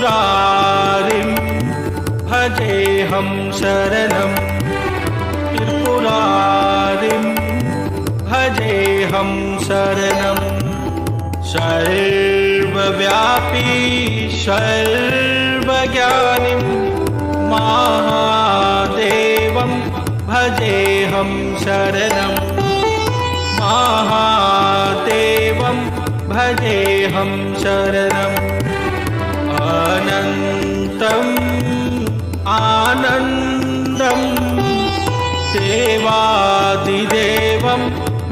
त्रिपुरारिं भजेऽहं शरणं त्रिपुरारिं भजेऽहं शरणं सर्वव्यापी सर्वज्ञानीं महादेवं भजेऽहं शरणं महादेवं भजेऽहं शरणम् अनन्तम् आनन्दं देवादिदेवं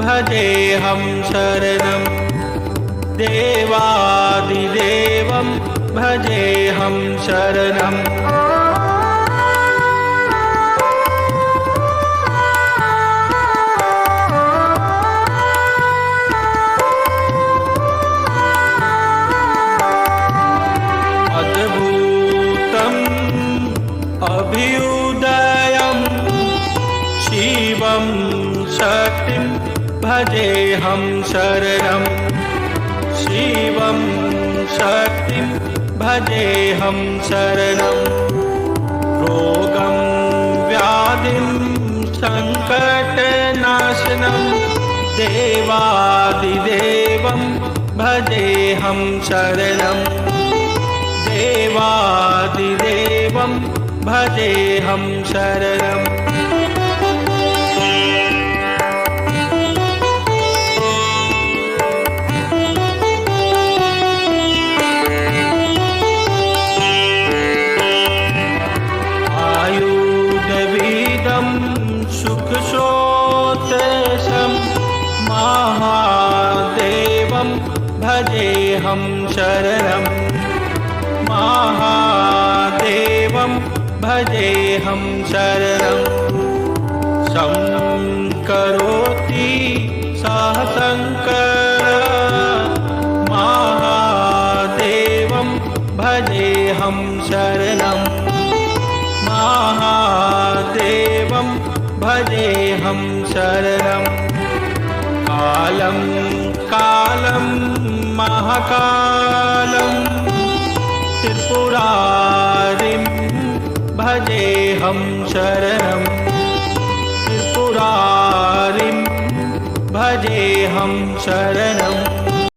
भजेऽहं शरणं देवादिदेवं भजेऽहं शरणम् अभ्युदयं शिवं शक्तिं भजेऽहं शरणं शिवं शक्तिं भजेऽहं शरणं रोगं व्याधिं सङ्कटनाशनं देवादिदेवं भजेऽहं शरणं देवादिदेवं भजेऽहं शरणम् आयुधविदं सुखशोतशं महादेवं भजेऽहं शरणं महादेवं भजेऽहं शरणं संकरोति सः शङ्करः महादेवं भजेऽहं शरणं महादेवं भजेऽहं शरणं कालं कालं महाकालं त्रिपुरारिं भजेऽहं शरणं त्रिपुरारिं भजेऽहं शरणं